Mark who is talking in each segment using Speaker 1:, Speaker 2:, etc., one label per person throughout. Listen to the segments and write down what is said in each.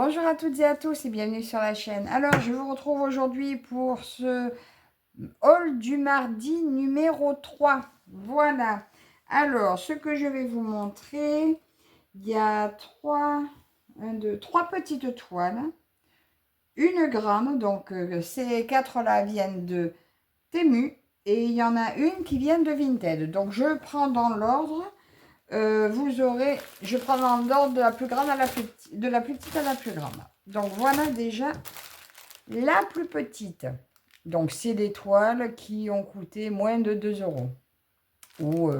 Speaker 1: Bonjour à toutes et à tous et bienvenue sur la chaîne. Alors, je vous retrouve aujourd'hui pour ce haul du mardi numéro 3. Voilà. Alors, ce que je vais vous montrer, il y a trois petites toiles. Une grande, donc ces quatre-là viennent de Temu et il y en a une qui vient de Vinted. Donc, je prends dans l'ordre. Je prends dans l'ordre de la plus grande à la plus petite, de la plus petite à la plus grande. Donc voilà déjà la plus petite. Donc c'est des toiles qui ont coûté moins de 2 euros ou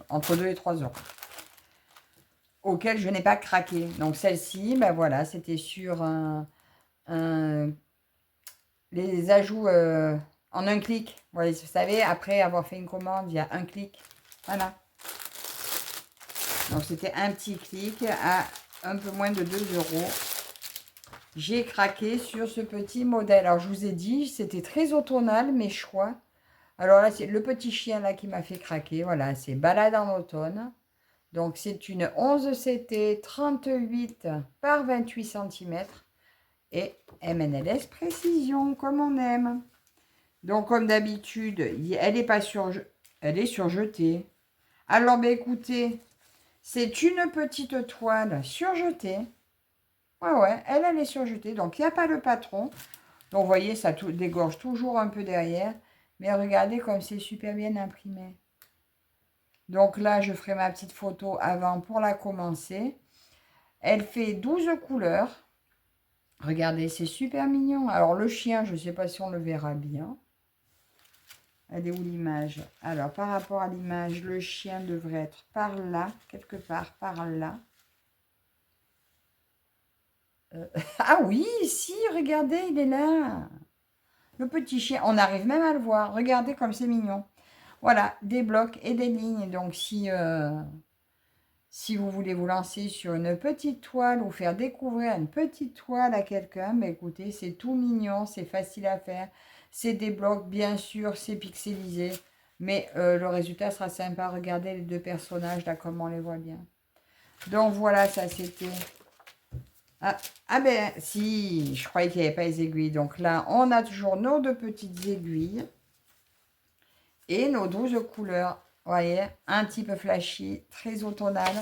Speaker 1: entre 2 et 3 euros, auxquelles je n'ai pas craqué. Donc celle-ci, ben voilà, c'était sur les ajouts en un clic. Vous savez, après avoir fait une commande, il y a un clic. Voilà. Donc, c'était un petit clic à un peu moins de 2 euros. J'ai craqué sur ce petit modèle. Alors, je vous ai dit, c'était très automnal, mes choix. Alors là, c'est le petit chien là qui m'a fait craquer. Voilà, c'est Balade en automne. Donc, c'est une 11 CT 38 par 28 cm. Et MNLS précision, comme on aime. Donc, comme d'habitude, elle est pas elle est surjetée. Alors, ben, écoutez... C'est une petite toile surjetée. Ouais, elle est surjetée. Donc, il n'y a pas le patron. Donc, vous voyez, ça dégorge toujours un peu derrière. Mais regardez comme c'est super bien imprimé. Donc là, je ferai ma petite photo avant pour la commencer. Elle fait 12 couleurs. Regardez, c'est super mignon. Alors, le chien, je ne sais pas si on le verra bien. Elle est où l'image? Alors, par rapport à l'image, le chien devrait être par là, quelque part par là. Ah oui, si, regardez, il est là. Le petit chien, on arrive même à le voir. Regardez comme c'est mignon. Voilà, des blocs et des lignes. Donc, si vous voulez vous lancer sur une petite toile ou faire découvrir une petite toile à quelqu'un, ben écoutez, c'est tout mignon, c'est facile à faire. C'est des blocs, bien sûr, c'est pixelisé. Mais le résultat sera sympa. Regardez les deux personnages, là, comme on les voit bien. Donc, voilà, ça, c'était... Ah ben, si, je croyais qu'il n'y avait pas les aiguilles. Donc là, on a toujours nos deux petites aiguilles et nos 12 couleurs. Vous voyez, un petit peu flashy, très automnal.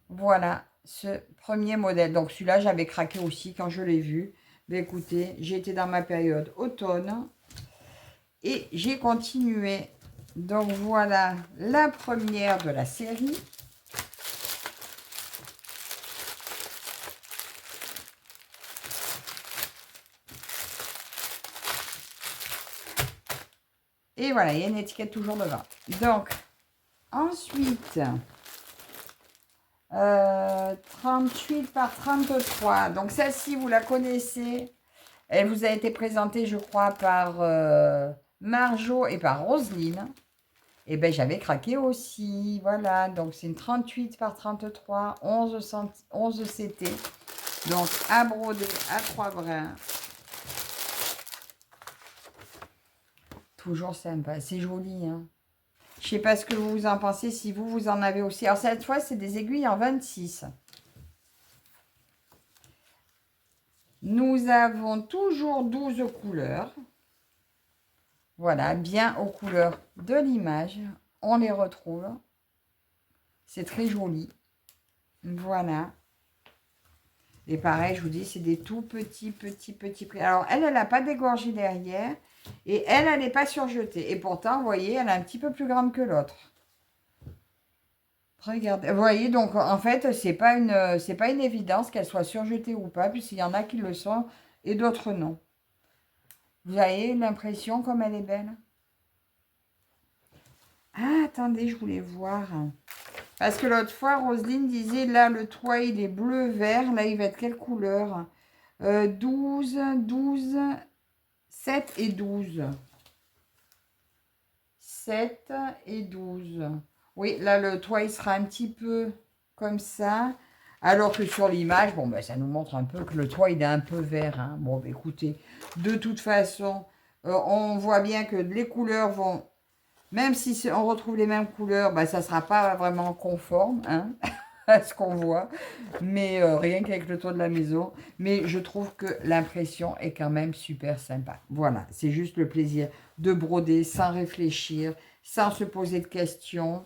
Speaker 1: Voilà, ce premier modèle. Donc celui-là, j'avais craqué aussi quand je l'ai vu. Mais écoutez, j'étais dans ma période automne et j'ai continué. Donc voilà la première de la série. Et voilà, il y a une étiquette toujours devant. Donc, ensuite, 38 par 33. Donc, celle-ci, vous la connaissez. Elle vous a été présentée, je crois, par Marjo et par Roselyne. Et bien, j'avais craqué aussi. Voilà, donc c'est une 38 par 33, 11 CT. Donc, à broder à 3 brins. Toujours sympa. C'est joli, hein. Je ne sais pas ce que vous en pensez, si vous en avez aussi. Alors, cette fois, c'est des aiguilles en 26. Nous avons toujours 12 couleurs. Voilà, bien aux couleurs de l'image. On les retrouve. C'est très joli. Voilà. Et pareil, je vous dis, c'est des tout petits. Alors, elle n'a pas dégorgé derrière. Et elle n'est pas surjetée. Et pourtant, vous voyez, elle est un petit peu plus grande que l'autre. Regardez, vous voyez, donc en fait, c'est pas une évidence qu'elle soit surjetée ou pas, puisqu'il y en a qui le sont et d'autres non. Vous avez l'impression comme elle est belle? Ah, attendez, je voulais voir. Parce que l'autre fois, Roselyne disait, là, le toit, il est bleu-vert. Là, il va être quelle couleur? 12, 7 et 12. 7 et 12. Oui, là, le toit, il sera un petit peu comme ça. Alors que sur l'image, bon, ben, ça nous montre un peu que le toit, il est un peu vert. Hein. Bon, ben, écoutez, de toute façon, on voit bien que les couleurs vont... Même si on retrouve les mêmes couleurs, ben, ça ne sera pas vraiment conforme. Hein. à ce qu'on voit, mais rien qu'avec le toit de la maison. Mais je trouve que l'impression est quand même super sympa. Voilà, c'est juste le plaisir de broder sans réfléchir, sans se poser de questions.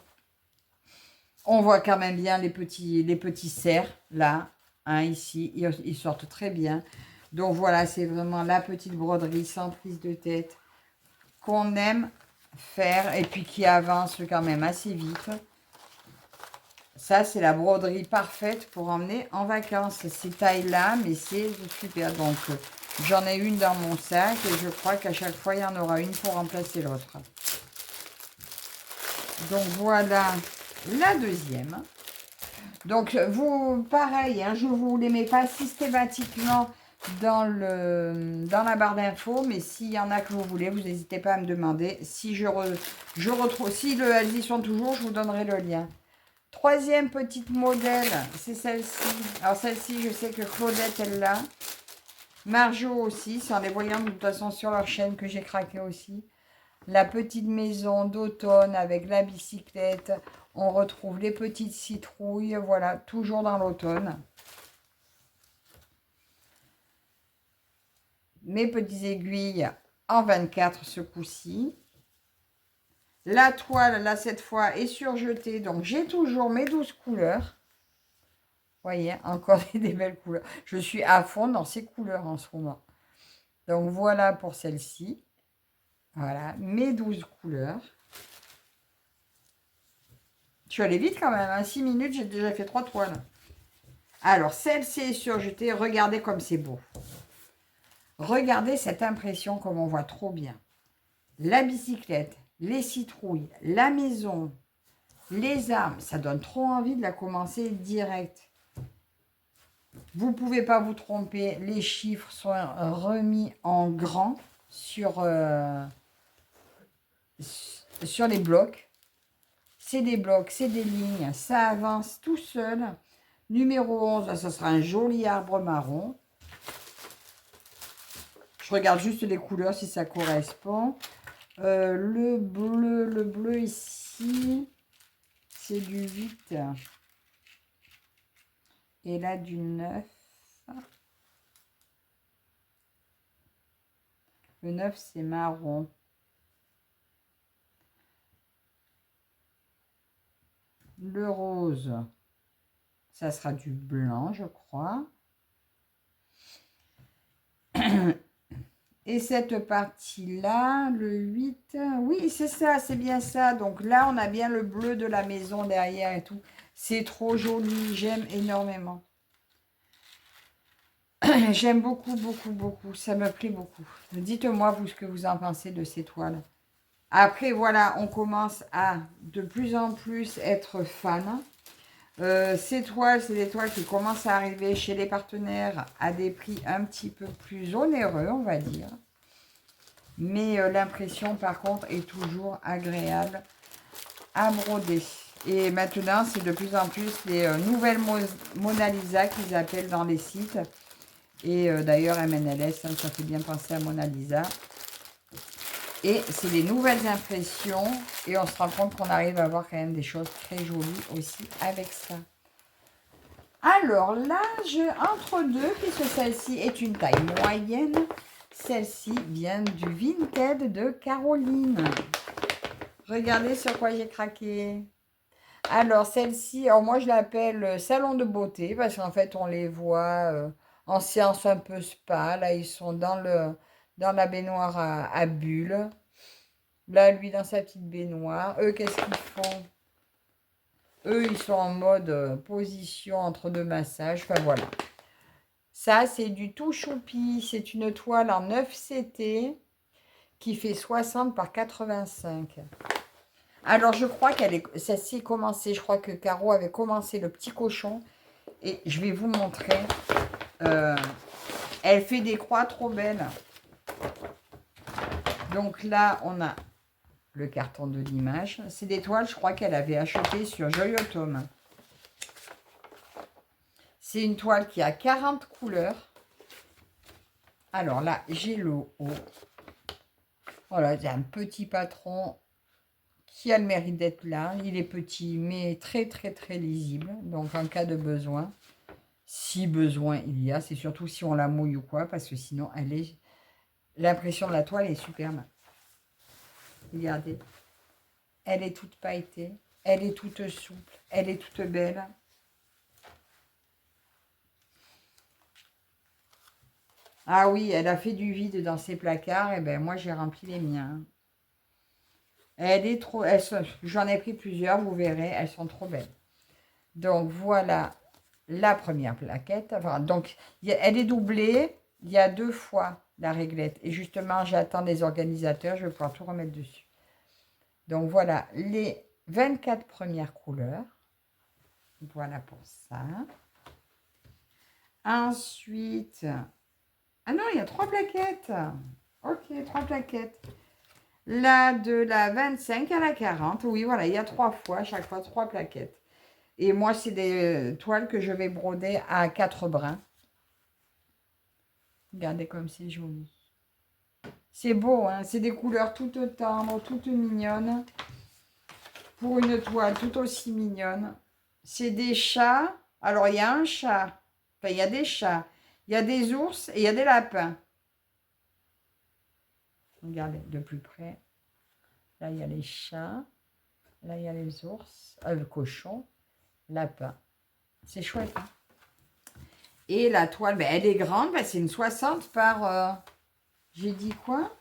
Speaker 1: On voit quand même bien les petits cerfs, là, hein, ici, ils sortent très bien. Donc voilà, c'est vraiment la petite broderie sans prise de tête qu'on aime faire et puis qui avance quand même assez vite. Ça, c'est la broderie parfaite pour emmener en vacances. C'est taille-là, mais c'est super. Donc, j'en ai une dans mon sac et je crois qu'à chaque fois, il y en aura une pour remplacer l'autre. Donc, voilà la deuxième. Donc, vous, pareil, hein, je ne vous les mets pas systématiquement dans la barre d'infos, mais s'il y en a que vous voulez, vous n'hésitez pas à me demander. Si je retrouve, si elles y sont toujours, je vous donnerai le lien. Troisième petite modèle, c'est celle-ci. Alors celle-ci, je sais que Claudette, elle l'a. Marjo aussi, c'est en les voyant de toute façon sur leur chaîne que j'ai craqué aussi. La petite maison d'automne avec la bicyclette. On retrouve les petites citrouilles, voilà, toujours dans l'automne. Mes petites aiguilles en 24 ce coup-ci. La toile, là, cette fois, est surjetée. Donc, j'ai toujours mes 12 couleurs. Vous voyez, encore des belles couleurs. Je suis à fond dans ces couleurs en ce moment. Donc, voilà pour celle-ci. Voilà, mes 12 couleurs. Je suis allée vite quand même. En 6 minutes, j'ai déjà fait 3 toiles. Alors, celle-ci est surjetée. Regardez comme c'est beau. Regardez cette impression comme on voit trop bien. La bicyclette, les citrouilles, la maison, les arbres. Ça donne trop envie de la commencer direct. Vous ne pouvez pas vous tromper. Les chiffres sont remis en grand sur les blocs. C'est des blocs, c'est des lignes. Ça avance tout seul. Numéro 11, là, ça sera un joli arbre marron. Je regarde juste les couleurs si ça correspond. Le bleu ici, c'est du 8. Et là, du 9. Le 9, c'est marron. Le rose, ça sera du blanc, je crois. Et cette partie-là, le 8, oui, c'est ça, c'est bien ça. Donc là, on a bien le bleu de la maison derrière et tout. C'est trop joli, j'aime énormément. J'aime beaucoup, beaucoup, beaucoup. Ça me plaît beaucoup. Dites-moi, vous, ce que vous en pensez de ces toiles. Après, voilà, on commence à de plus en plus être fan. Ces toiles, c'est des toiles qui commencent à arriver chez les partenaires à des prix un petit peu plus onéreux, on va dire. Mais l'impression, par contre, est toujours agréable à broder. Et maintenant, c'est de plus en plus les nouvelles Mona Lisa qu'ils appellent dans les sites. Et d'ailleurs, MNLS, hein, ça fait bien penser à Mona Lisa. Et c'est les nouvelles impressions. Et on se rend compte qu'on arrive à avoir quand même des choses très jolies aussi avec ça. Alors là, entre deux, puisque celle-ci est une taille moyenne, celle-ci vient du Vinted de Caroline. Regardez sur quoi j'ai craqué. Alors celle-ci, moi je l'appelle salon de beauté parce qu'en fait on les voit en séance un peu spa. Là ils sont dans la baignoire à bulles. Là lui dans sa petite baignoire. Eux qu'est-ce qu'ils font? Eux, ils sont en mode position entre deux massages. Enfin, voilà. Ça, c'est du tout choupi. C'est une toile en 9 CT qui fait 60 par 85. Alors, je crois celle-ci commencé. Je crois que Caro avait commencé le petit cochon. Et je vais vous montrer. Elle fait des croix trop belles. Donc là, on a le carton de l'image. C'est des toiles, je crois qu'elle avait acheté sur Joy Autumn. C'est une toile qui a 40 couleurs. Alors là, j'ai le haut. Voilà, j'ai un petit patron qui a le mérite d'être là. Il est petit, mais très, très, très lisible. Donc, en cas de besoin, si besoin il y a, c'est surtout si on la mouille ou quoi, parce que sinon, l'impression de la toile est superbe. Regardez. Elle est toute pailletée. Elle est toute souple. Elle est toute belle. Ah oui, elle a fait du vide dans ses placards. Et ben moi, j'ai rempli les miens. Elle est trop... J'en ai pris plusieurs, vous verrez. Elles sont trop belles. Donc, voilà la première plaquette. Enfin, donc, elle est doublée. Il y a 2 fois la réglette. Et justement, j'attends les organisateurs. Je vais pouvoir tout remettre dessus. Donc, voilà les 24 premières couleurs. Voilà pour ça. Ensuite... Ah non, il y a 3 plaquettes. Ok, 3 plaquettes. Là, de la 25 à la 40. Oui, voilà, il y a 3 fois, chaque fois 3 plaquettes. Et moi, c'est des toiles que je vais broder à 4 brins. Regardez comme c'est joli. C'est beau, hein? C'est des couleurs toutes tendres, toutes mignonnes. Pour une toile tout aussi mignonne. C'est des chats. Alors, il y a un chat. Enfin, il y a des chats. Il y a des ours et il y a des lapins. Regardez de plus près. Là, il y a les chats. Là, il y a les ours. Le cochon. Lapin. C'est chouette. Hein? Et la toile, ben, elle est grande. Ben, c'est une 60 par... j'ai dit quoi?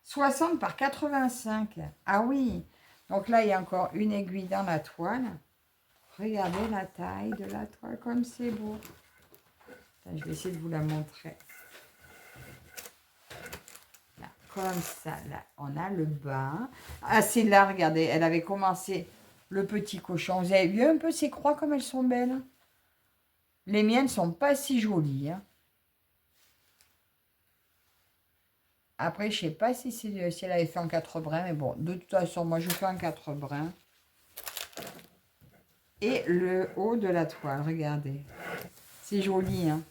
Speaker 1: 60 par 85. Ah oui. Donc là, il y a encore une aiguille dans la toile. Regardez la taille de la toile, comme c'est beau. Attends, je vais essayer de vous la montrer. Là, comme ça, là, on a le bas. Ah, c'est là, regardez, elle avait commencé le petit cochon. Vous avez vu un peu ces croix, comme elles sont belles? Les miennes ne sont pas si jolies. Hein. Après, je ne sais pas si elle avait fait en 4 brins, mais bon, de toute façon, moi, je fais en 4 brins. Et le haut de la toile, regardez. C'est joli, hein.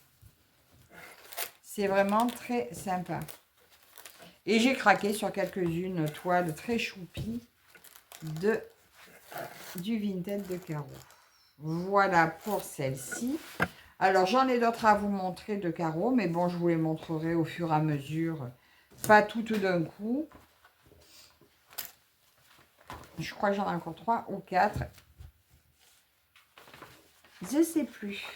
Speaker 1: C'est vraiment très sympa. Et j'ai craqué sur quelques-unes toiles très choupies du Vinted de Caro. Voilà pour celle-ci. Alors, j'en ai d'autres à vous montrer de Caro, mais bon, je vous les montrerai au fur et à mesure. Pas toutes d'un coup. Je crois que j'en ai encore 3 ou 4. Je ne sais plus.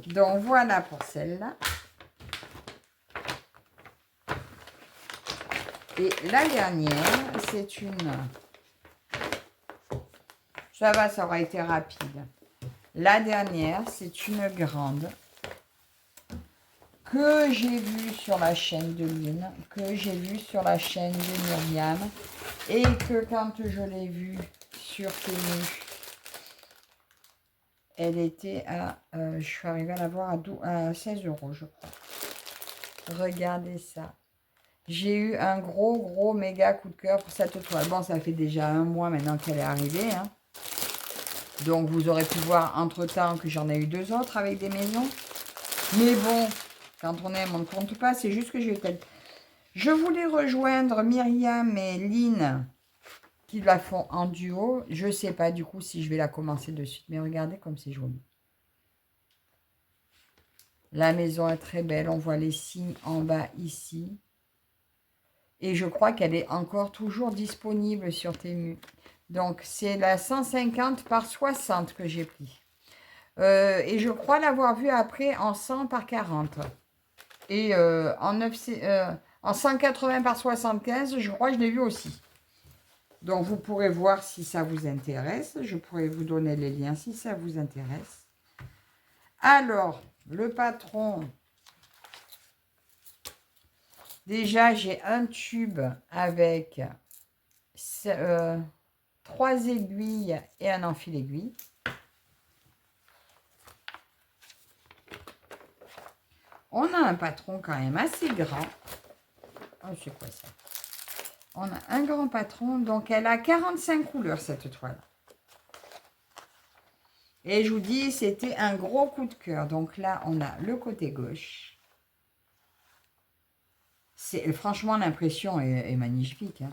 Speaker 1: Donc, voilà pour celle-là. Et la dernière, c'est une... Ça va, ça aura été rapide. La dernière, c'est une grande que j'ai vue sur la chaîne de Lynn, que j'ai vue sur la chaîne de Myriam, et que quand je l'ai vue sur Temu, elle était à... je suis arrivée à la voir à 16 €, je crois. Regardez ça. J'ai eu un gros méga coup de cœur pour cette toile. Bon, ça fait déjà 1 mois maintenant qu'elle est arrivée. Hein. Donc, vous aurez pu voir entre-temps que j'en ai eu 2 autres avec des maisons. Mais bon, quand on aime, on ne compte pas. C'est juste que je voulais rejoindre Myriam et Lynn qui la font en duo. Je ne sais pas du coup si je vais la commencer de suite. Mais regardez comme c'est joli. La maison est très belle. On voit les signes en bas ici. Et je crois qu'elle est encore toujours disponible sur Temu. Donc, c'est la 150 par 60 que j'ai pris. Et je crois l'avoir vue après en 100 par 40. Et en 180 par 75, je crois que je l'ai vue aussi. Donc, vous pourrez voir si ça vous intéresse. Je pourrais vous donner les liens si ça vous intéresse. Alors, le patron... Déjà, j'ai un tube avec 3 aiguilles et un enfile-aiguille. On a un patron quand même assez grand. Oh, c'est quoi ça? On a un grand patron. Donc, elle a 45 couleurs, cette toile. Et je vous dis, c'était un gros coup de cœur. Donc là, on a le côté gauche. Franchement, l'impression est magnifique. Hein.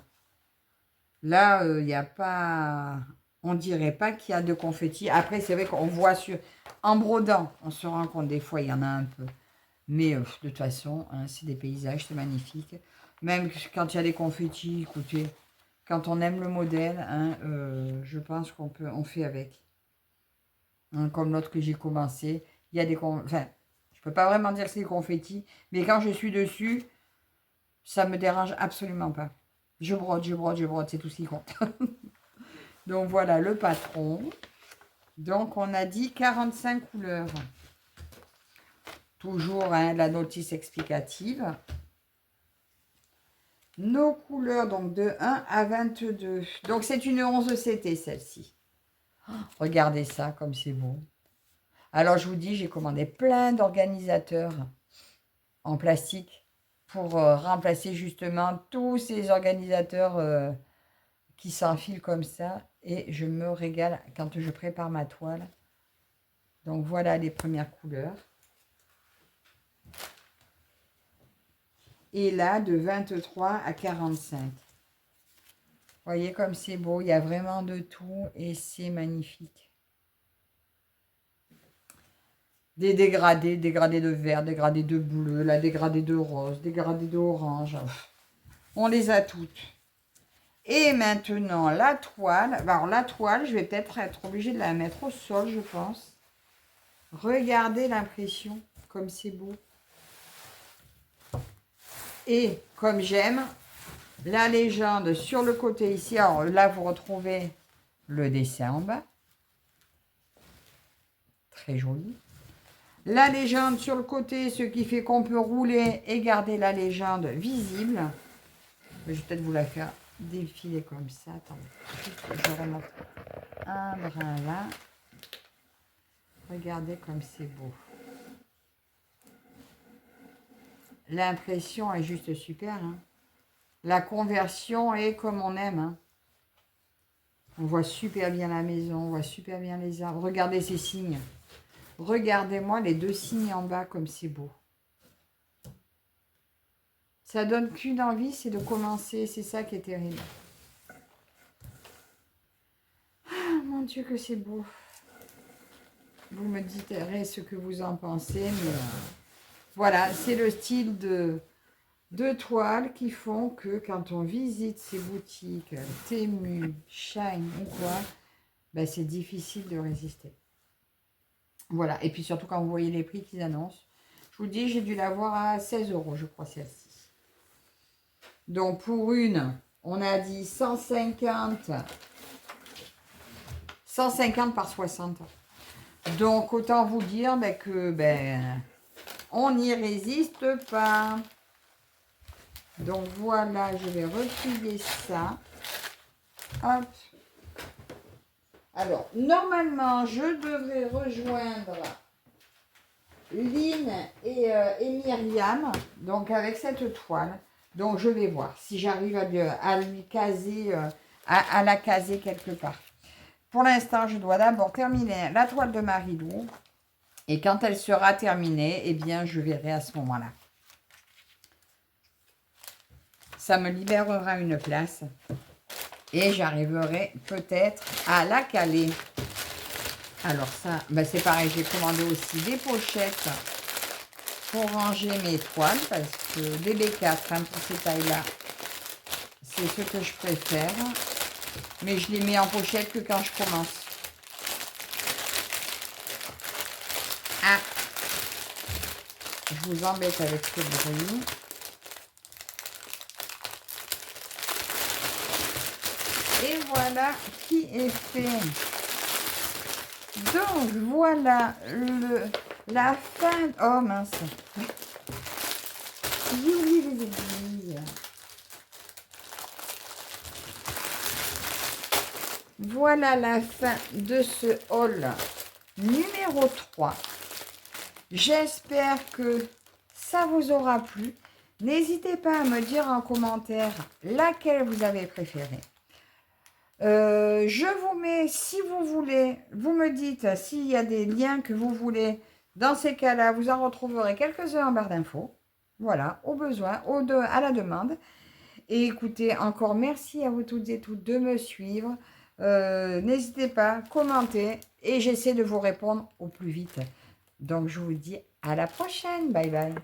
Speaker 1: Là, il n'y a pas... On dirait pas qu'il y a de confettis. Après, c'est vrai qu'on voit en brodant, on se rend compte des fois, il y en a un peu. Mais de toute façon, hein, c'est des paysages, c'est magnifique. Même quand il y a des confettis, écoutez, quand on aime le modèle, hein, je pense on fait avec. Hein, comme l'autre que j'ai commencé, il y a des... Enfin, je peux pas vraiment dire que c'est des confettis, mais quand je suis dessus, ça me dérange absolument pas. Je brode, je brode, je brode, c'est tout ce qui compte. Donc voilà le patron. Donc on a dit 45 couleurs. Toujours hein, la notice explicative. Nos couleurs, donc de 1 à 22. Donc c'est une 11 CT celle-ci. Regardez ça comme c'est beau. Alors je vous dis, j'ai commandé plein d'organisateurs en plastique pour remplacer justement tous ces organisateurs qui s'enfilent comme ça. Et je me régale quand je prépare ma toile. Donc voilà les premières couleurs. Et là, de 23 à 45. Vous voyez comme c'est beau, il y a vraiment de tout et c'est magnifique. Des dégradés, dégradés de vert, dégradés de bleu, la dégradée de rose, dégradés d'orange. On les a toutes. Et maintenant, la toile. Alors, la toile, je vais peut-être être obligée de la mettre au sol, je pense. Regardez l'impression, comme c'est beau. Et comme j'aime, la légende sur le côté ici. Alors là, vous retrouvez le dessin en bas. Très joli. La légende sur le côté, ce qui fait qu'on peut rouler et garder la légende visible. Je vais peut-être vous la faire défiler comme ça. Attendez, je remonte un brin là. Regardez comme c'est beau. L'impression est juste super. Hein. La conversion est comme on aime. Hein. On voit super bien la maison, on voit super bien les arbres. Regardez ces signes. Regardez-moi les deux signes en bas comme c'est beau. Ça donne qu'une envie, c'est de commencer. C'est ça qui est terrible. Ah, mon Dieu que c'est beau. Vous me direz ce que vous en pensez. Mais voilà, c'est le style de toiles qui font que quand on visite ces boutiques, Temu, Shine ou quoi, ben c'est difficile de résister. Voilà, et puis surtout quand vous voyez les prix qu'ils annoncent. Je vous dis, j'ai dû l'avoir à 16 €, je crois, celle-ci. Donc pour une, on a dit 150 par 60. Donc autant vous dire que on n'y résiste pas. Donc voilà, je vais replier ça. Hop. Alors, normalement, je devrais rejoindre Lynn et Myriam, donc avec cette toile. Donc, je vais voir si j'arrive à lui caser, à la caser quelque part. Pour l'instant, je dois d'abord terminer la toile de Marilou. Et quand elle sera terminée, eh bien, je verrai à ce moment-là. Ça me libérera une place. Et j'arriverai peut-être à la caler. Alors ça, c'est pareil, j'ai commandé aussi des pochettes pour ranger mes toiles. Parce que les B4, pour ces tailles-là, c'est ce que je préfère. Mais je les mets en pochette que quand je commence. Ah, je vous embête avec ce bruit. Et voilà qui est fait. Donc voilà la fin. Oh mince. J'ai oublié les aiguilles. Voilà la fin de ce haul numéro 3. J'espère que ça vous aura plu. N'hésitez pas à me dire en commentaire laquelle vous avez préférée. Je vous mets, si vous voulez, vous me dites s'il y a des liens que vous voulez. Dans ces cas-là, vous en retrouverez quelques-uns en barre d'infos. Voilà, au besoin, à la demande. Et écoutez, encore merci à vous toutes et tous de me suivre. N'hésitez pas, commentez et j'essaie de vous répondre au plus vite. Donc, je vous dis à la prochaine. Bye bye.